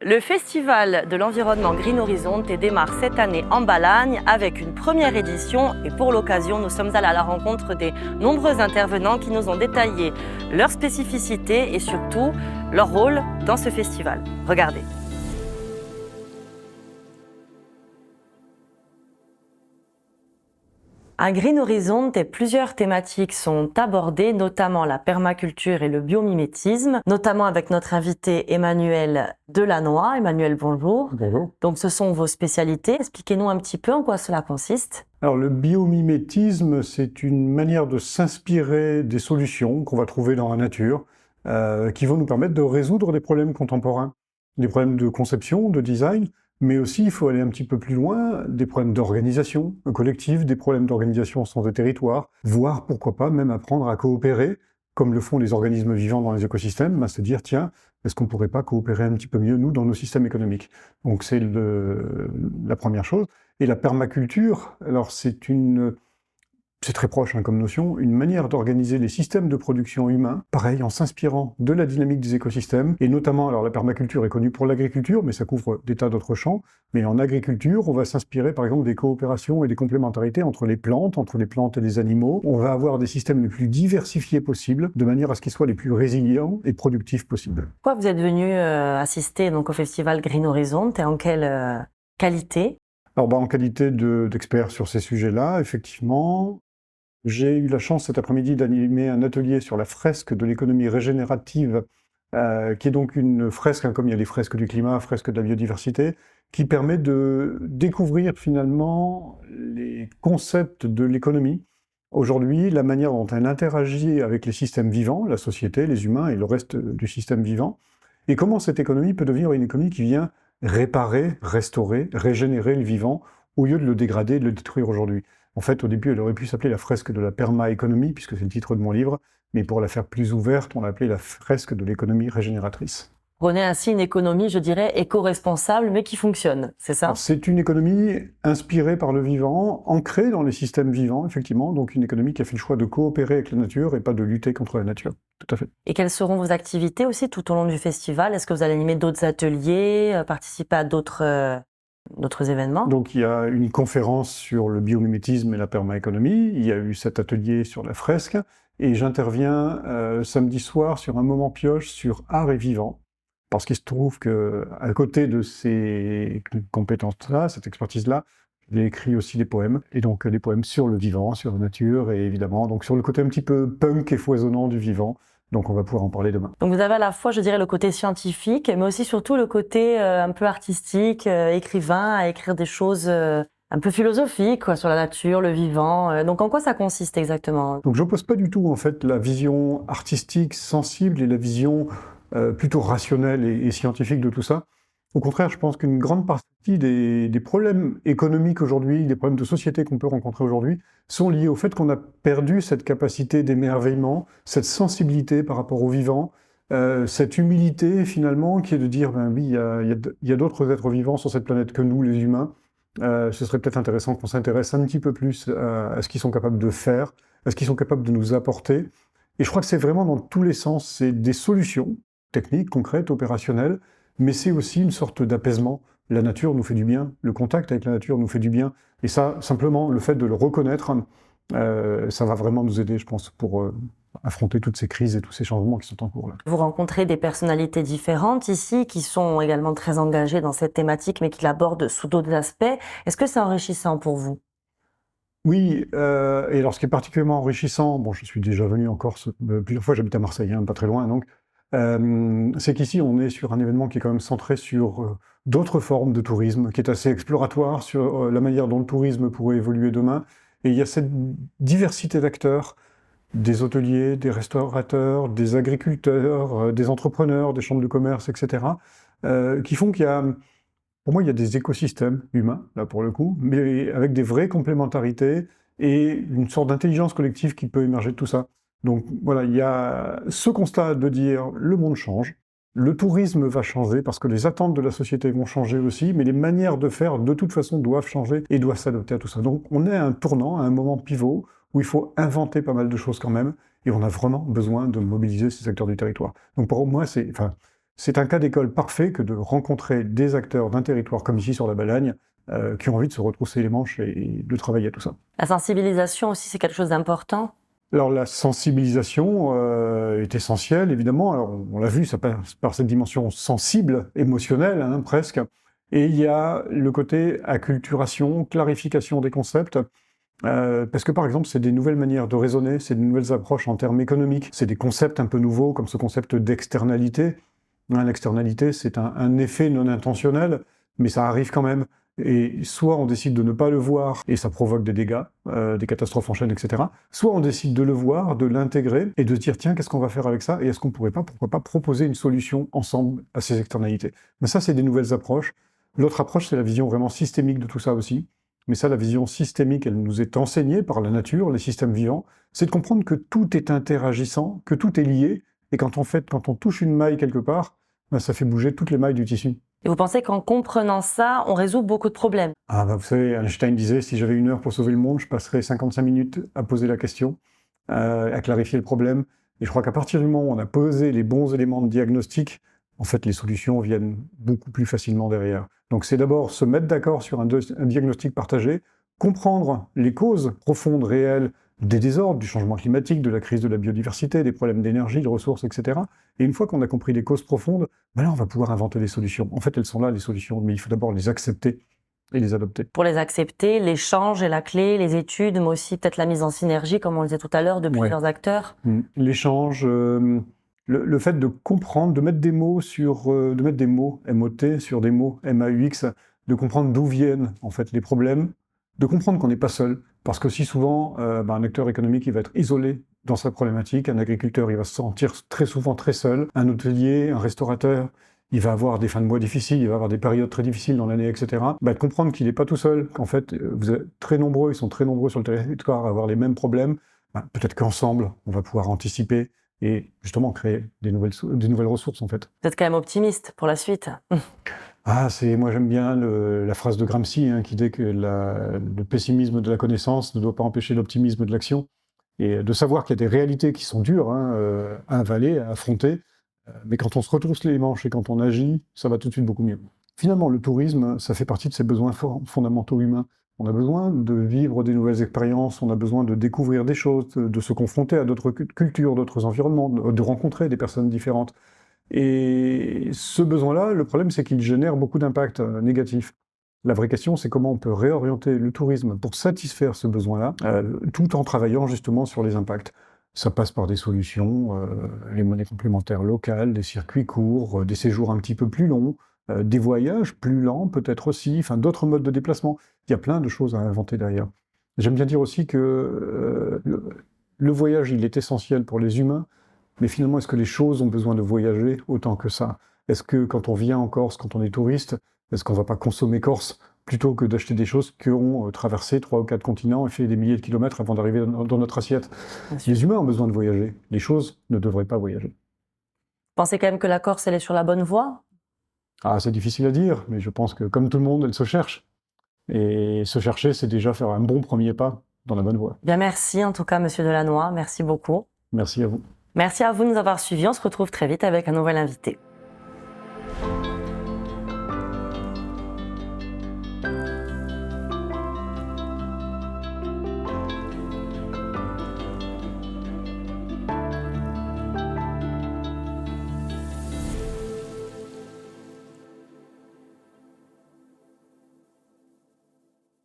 Le Festival de l'environnement Green Horizonte démarre cette année en Balagne avec une première édition et pour l'occasion, nous sommes allés à la rencontre des nombreux intervenants qui nous ont détaillé leurs spécificités et surtout leur rôle dans ce festival. Regardez. À Green Horizonte, plusieurs thématiques sont abordées, notamment la permaculture et le biomimétisme, notamment avec notre invité Emmanuel Delannoy. Emmanuel, bonjour. Bonjour. Donc ce sont vos spécialités. Expliquez-nous un petit peu en quoi cela consiste. Alors le biomimétisme, c'est une manière de s'inspirer des solutions qu'on va trouver dans la nature, qui vont nous permettre de résoudre des problèmes contemporains, des problèmes de conception, de design, mais aussi, il faut aller un petit peu plus loin, des problèmes d'organisation collective, des problèmes d'organisation au sens de territoire, voire pourquoi pas même apprendre à coopérer, comme le font les organismes vivants dans les écosystèmes, se dire tiens, est-ce qu'on ne pourrait pas coopérer un petit peu mieux, nous, dans nos systèmes économiques? Donc c'est la première chose. Et la permaculture, alors c'est très proche comme notion, une manière d'organiser les systèmes de production humains, pareil, en s'inspirant de la dynamique des écosystèmes, et notamment, alors la permaculture est connue pour l'agriculture, mais ça couvre des tas d'autres champs, mais en agriculture, on va s'inspirer par exemple des coopérations et des complémentarités entre les plantes et les animaux. On va avoir des systèmes les plus diversifiés possibles, de manière à ce qu'ils soient les plus résilients et productifs possibles. Pourquoi vous êtes venu assister donc, au festival Green Horizonte et en quelle qualité? Alors en qualité d'expert sur ces sujets-là, effectivement, j'ai eu la chance cet après-midi d'animer un atelier sur la fresque de l'économie régénérative, qui est donc une fresque, comme il y a les fresques du climat, fresque de la biodiversité, qui permet de découvrir finalement les concepts de l'économie. Aujourd'hui, la manière dont elle interagit avec les systèmes vivants, la société, les humains et le reste du système vivant, et comment cette économie peut devenir une économie qui vient réparer, restaurer, régénérer le vivant, au lieu de le dégrader et de le détruire aujourd'hui. En fait, au début, elle aurait pu s'appeler la fresque de la perma-économie, puisque c'est le titre de mon livre, mais pour la faire plus ouverte, on l'a appelée la fresque de l'économie régénératrice. Prenez ainsi une économie, je dirais, éco-responsable, mais qui fonctionne, c'est ça? C'est une économie inspirée par le vivant, ancrée dans les systèmes vivants, effectivement, donc une économie qui a fait le choix de coopérer avec la nature et pas de lutter contre la nature, tout à fait. Et quelles seront vos activités aussi tout au long du festival? Est-ce que vous allez animer d'autres ateliers, participer à d'autres événements? Donc il y a une conférence sur le biomimétisme et la permaéconomie, il y a eu cet atelier sur la fresque, et j'interviens samedi soir sur un moment pioche sur art et vivant, parce qu'il se trouve qu'à côté de ces compétences-là, cette expertise-là, j'ai écrit aussi des poèmes, et donc des poèmes sur le vivant, sur la nature, et évidemment donc sur le côté un petit peu punk et foisonnant du vivant. Donc on va pouvoir en parler demain. Donc vous avez à la fois, je dirais, le côté scientifique, mais aussi surtout le côté un peu artistique, écrivain, à écrire des choses un peu philosophiques sur la nature, le vivant. Donc en quoi ça consiste exactement? Donc j'oppose pas du tout en fait la vision artistique, sensible et la vision plutôt rationnelle et scientifique de tout ça. Au contraire, je pense qu'une grande partie des problèmes économiques aujourd'hui, des problèmes de société qu'on peut rencontrer aujourd'hui, sont liés au fait qu'on a perdu cette capacité d'émerveillement, cette sensibilité par rapport au vivant, cette humilité finalement qui est de dire, ben oui, il y a d'autres êtres vivants sur cette planète que nous, les humains. Ce serait peut-être intéressant qu'on s'intéresse un petit peu plus à ce qu'ils sont capables de faire, à ce qu'ils sont capables de nous apporter. Et je crois que c'est vraiment dans tous les sens, c'est des solutions techniques, concrètes, opérationnelles, mais c'est aussi une sorte d'apaisement. La nature nous fait du bien, le contact avec la nature nous fait du bien, et ça, simplement, le fait de le reconnaître, ça va vraiment nous aider, je pense, pour affronter toutes ces crises et tous ces changements qui sont en cours là. Vous rencontrez des personnalités différentes ici, qui sont également très engagées dans cette thématique, mais qui l'abordent sous d'autres aspects. Est-ce que c'est enrichissant pour vous? Oui, et alors ce qui est particulièrement enrichissant, bon, je suis déjà venu en Corse plusieurs fois, j'habite à Marseille, pas très loin, donc, c'est qu'ici, on est sur un événement qui est quand même centré sur d'autres formes de tourisme, qui est assez exploratoire sur la manière dont le tourisme pourrait évoluer demain. Et il y a cette diversité d'acteurs, des hôteliers, des restaurateurs, des agriculteurs, des entrepreneurs, des chambres de commerce, etc., qui font qu'il y a, pour moi, il y a des écosystèmes humains, là pour le coup, mais avec des vraies complémentarités et une sorte d'intelligence collective qui peut émerger de tout ça. Donc voilà, il y a ce constat de dire le monde change, le tourisme va changer parce que les attentes de la société vont changer aussi, mais les manières de faire de toute façon doivent changer et doivent s'adapter à tout ça. Donc on est à un tournant, à un moment pivot où il faut inventer pas mal de choses quand même et on a vraiment besoin de mobiliser ces acteurs du territoire. Donc pour moi, c'est C'est un cas d'école parfait que de rencontrer des acteurs d'un territoire comme ici sur la Balagne, qui ont envie de se retrousser les manches et de travailler à tout ça. La sensibilisation aussi, c'est quelque chose d'important. Alors la sensibilisation est essentielle, évidemment. Alors, on l'a vu, ça passe par cette dimension sensible, émotionnelle, hein, presque. Et il y a le côté acculturation, clarification des concepts. Parce que par exemple, c'est des nouvelles manières de raisonner, c'est des nouvelles approches en termes économiques, c'est des concepts un peu nouveaux, comme ce concept d'externalité. Hein, l'externalité, c'est un effet non intentionnel, mais ça arrive quand même. Et soit on décide de ne pas le voir, et ça provoque des dégâts, des catastrophes en chaîne, etc. Soit on décide de le voir, de l'intégrer, et de se dire, tiens, qu'est-ce qu'on va faire avec ça? Et est-ce qu'on pourrait pas, pourquoi pas, proposer une solution ensemble à ces externalités? Mais ça, c'est des nouvelles approches. L'autre approche, c'est la vision vraiment systémique de tout ça aussi. Mais ça, la vision systémique, elle nous est enseignée par la nature, les systèmes vivants, c'est de comprendre que tout est interagissant, que tout est lié, et quand on touche une maille quelque part, ben, ça fait bouger toutes les mailles du tissu. Et vous pensez qu'en comprenant ça, on résout beaucoup de problèmes? Ah bah vous savez, Einstein disait, si j'avais 1 heure pour sauver le monde, je passerais 55 minutes à poser la question, à clarifier le problème. Et je crois qu'à partir du moment où on a posé les bons éléments de diagnostic, en fait, les solutions viennent beaucoup plus facilement derrière. Donc c'est d'abord se mettre d'accord sur un diagnostic partagé, comprendre les causes profondes, réelles, des désordres, du changement climatique, de la crise de la biodiversité, des problèmes d'énergie, de ressources, etc. Et une fois qu'on a compris les causes profondes, ben là, on va pouvoir inventer des solutions. En fait, elles sont là, les solutions, mais il faut d'abord les accepter et les adopter. Pour les accepter, l'échange est la clé, les études, mais aussi peut-être la mise en synergie, comme on le disait tout à l'heure, de plusieurs acteurs. L'échange, le fait de comprendre, de mettre des mots sur, de mettre des mots MOT sur des mots MAUX, de comprendre d'où viennent en fait les problèmes, de comprendre qu'on n'est pas seul, parce que si souvent un acteur économique il va être isolé dans sa problématique, un agriculteur il va se sentir très souvent très seul, un hôtelier, un restaurateur, il va avoir des fins de mois difficiles, il va avoir des périodes très difficiles dans l'année, etc. De comprendre qu'il n'est pas tout seul, qu'en fait vous êtes très nombreux, ils sont très nombreux sur le territoire à avoir les mêmes problèmes, peut-être qu'ensemble on va pouvoir anticiper et justement créer des nouvelles ressources en fait. Vous êtes quand même optimiste pour la suite. Moi j'aime bien la phrase de Gramsci qui dit que le pessimisme de la connaissance ne doit pas empêcher l'optimisme de l'action. Et de savoir qu'il y a des réalités qui sont dures à avaler, à affronter, mais quand on se retrousse les manches et quand on agit, ça va tout de suite beaucoup mieux. Finalement, le tourisme, ça fait partie de ces besoins fondamentaux humains. On a besoin de vivre des nouvelles expériences, on a besoin de découvrir des choses, de se confronter à d'autres cultures, d'autres environnements, de rencontrer des personnes différentes. Et ce besoin-là, le problème, c'est qu'il génère beaucoup d'impacts négatifs. La vraie question, c'est comment on peut réorienter le tourisme pour satisfaire ce besoin-là, tout en travaillant justement sur les impacts. Ça passe par des solutions, les monnaies complémentaires locales, des circuits courts, des séjours un petit peu plus longs, des voyages plus lents peut-être aussi, enfin d'autres modes de déplacement. Il y a plein de choses à inventer derrière. J'aime bien dire aussi que le voyage, il est essentiel pour les humains, mais finalement, est-ce que les choses ont besoin de voyager autant que ça? Est-ce que quand on vient en Corse, quand on est touriste, est-ce qu'on ne va pas consommer Corse plutôt que d'acheter des choses qui ont traversé 3 ou 4 continents et fait des milliers de kilomètres avant d'arriver dans notre assiette? Les humains ont besoin de voyager. Les choses ne devraient pas voyager. Vous pensez quand même que la Corse, elle est sur la bonne voie? C'est difficile à dire, mais je pense que comme tout le monde, elle se cherche. Et se chercher, c'est déjà faire un bon premier pas dans la bonne voie. Bien, merci en tout cas, Monsieur Delannoy. Merci beaucoup. Merci à vous. Merci à vous de nous avoir suivis. On se retrouve très vite avec un nouvel invité.